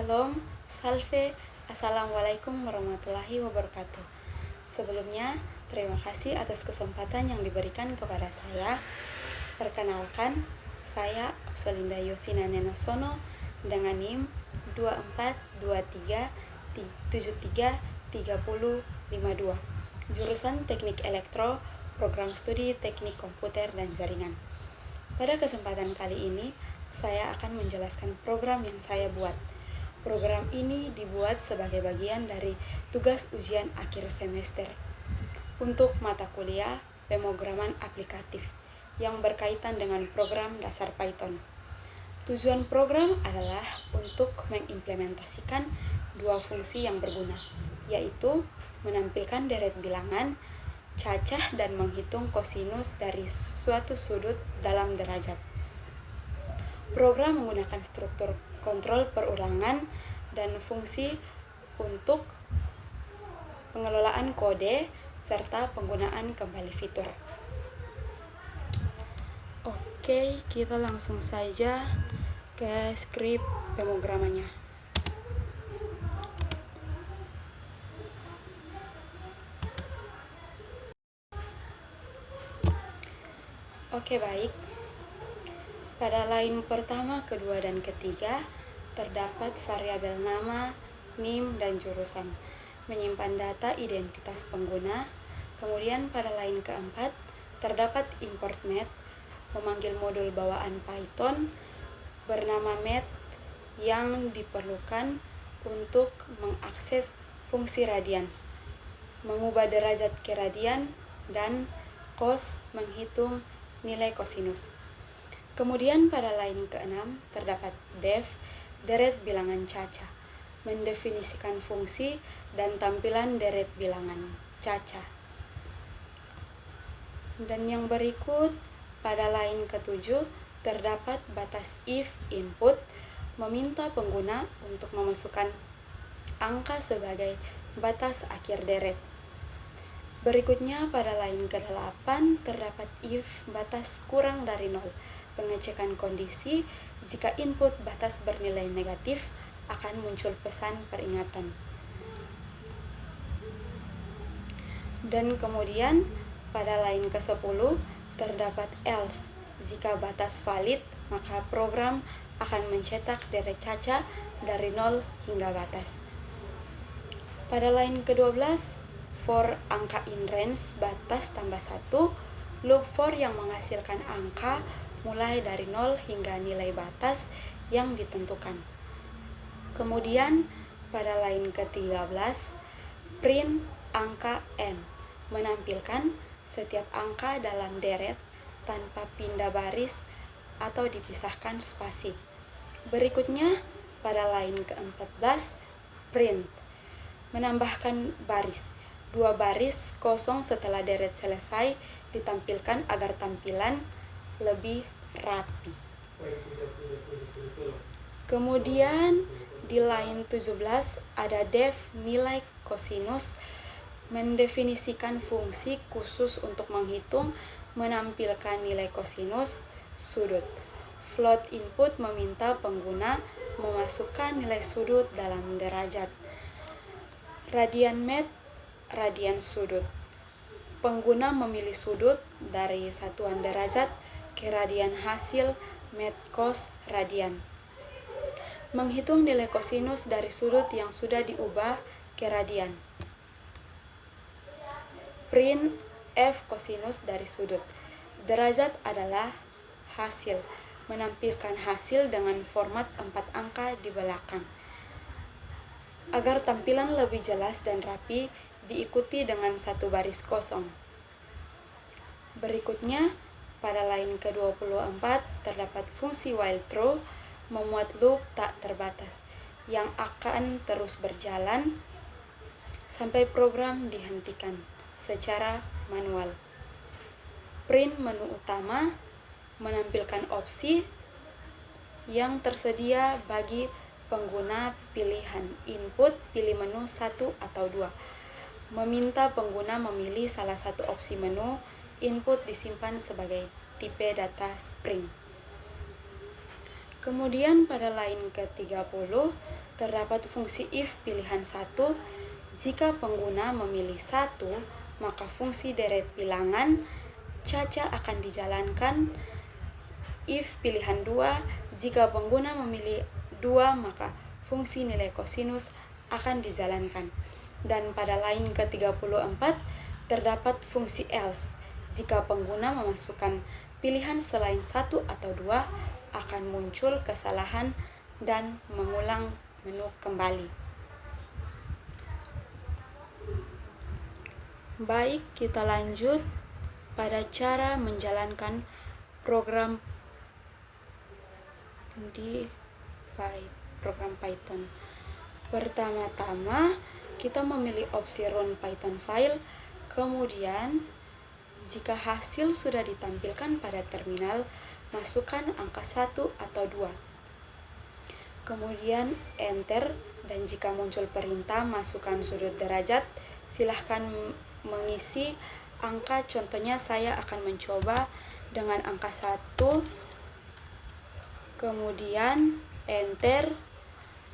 Shalom, Salve, Assalamualaikum warahmatullahi wabarakatuh. Sebelumnya, terima kasih atas kesempatan yang diberikan kepada saya. Perkenalkan, saya Absolinda Yosina Nenosono dengan NIM 2423733052, jurusan Teknik Elektro, Program Studi Teknik Komputer dan Jaringan. Pada kesempatan kali ini, saya akan menjelaskan program yang saya buat. Program ini dibuat sebagai bagian dari tugas ujian akhir semester untuk mata kuliah pemrograman aplikatif yang berkaitan dengan program dasar Python. Tujuan program adalah untuk mengimplementasikan dua fungsi yang berguna, yaitu menampilkan deret bilangan, cacah, dan menghitung kosinus dari suatu sudut dalam derajat. Program menggunakan struktur kontrol perulangan dan fungsi untuk pengelolaan kode serta penggunaan kembali fitur. Oke, kita langsung saja ke skrip pemrogramannya. Oke, baik. Pada line pertama, kedua, dan ketiga terdapat variabel nama, NIM, dan jurusan, menyimpan data identitas pengguna. Kemudian pada line keempat terdapat import method, memanggil modul bawaan Python bernama method yang diperlukan untuk mengakses fungsi radians, mengubah derajat ke radian, dan cos menghitung nilai kosinus. Kemudian pada line ke-6 terdapat def, deret bilangan cacah, mendefinisikan fungsi dan tampilan deret bilangan cacah. Dan yang berikut pada line ke-7 terdapat batas if input, meminta pengguna untuk memasukkan angka sebagai batas akhir deret. Berikutnya pada line ke-8 terdapat if batas kurang dari 0, pengecekan kondisi. Jika input batas bernilai negatif, akan muncul pesan peringatan. Dan kemudian pada line ke-10 terdapat else. Jika batas valid, maka program akan mencetak deret cacah dari 0 hingga batas. Pada line ke-12, for angka in range batas tambah 1, loop for yang menghasilkan angka mulai dari 0 hingga nilai batas yang ditentukan. Kemudian pada line ke-13, print angka n, menampilkan setiap angka dalam deret tanpa pindah baris atau dipisahkan spasi. Berikutnya pada line ke-14, print, menambahkan baris. 2 baris kosong setelah deret selesai ditampilkan agar tampilan lebih rapi. Kemudian di line 17 ada def nilai kosinus, mendefinisikan fungsi khusus untuk menghitung menampilkan nilai kosinus sudut. Float input meminta pengguna memasukkan nilai sudut dalam derajat. Radian method, radian sudut. Pengguna memilih sudut dari satuan derajat ke radian hasil method cos radian. Menghitung nilai kosinus dari sudut yang sudah diubah ke radian. Print f kosinus dari sudut. Derajat adalah hasil, menampilkan hasil dengan format 4 angka di belakang. Agar tampilan lebih jelas dan rapi, diikuti dengan 1 baris kosong. Berikutnya pada line ke-24 terdapat fungsi while true, memuat loop tak terbatas yang akan terus berjalan sampai program dihentikan secara manual. Print menu utama, menampilkan opsi yang tersedia bagi pengguna pilihan input, pilih menu 1 atau 2. Meminta pengguna memilih salah satu opsi menu. Input disimpan sebagai tipe data string. Kemudian pada line ke-30 terdapat fungsi if pilihan 1. Jika pengguna memilih 1, maka fungsi deret bilangan Caca akan dijalankan. If pilihan 2, jika pengguna memilih 2, maka fungsi nilai kosinus akan dijalankan. Dan pada line ke-34, terdapat fungsi else. Jika pengguna memasukkan pilihan selain 1 atau 2, akan muncul kesalahan dan mengulang menu kembali. Baik, kita lanjut pada cara menjalankan program di program Python. Pertama-tama, kita memilih opsi run Python file. Kemudian, jika hasil sudah ditampilkan pada terminal, masukkan angka 1 atau 2. Kemudian enter, dan jika muncul perintah masukkan sudut derajat, silahkan mengisi angka. Contohnya saya akan mencoba dengan angka 1, kemudian enter,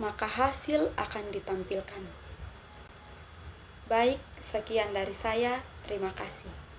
maka hasil akan ditampilkan. Baik, sekian dari saya. Terima kasih.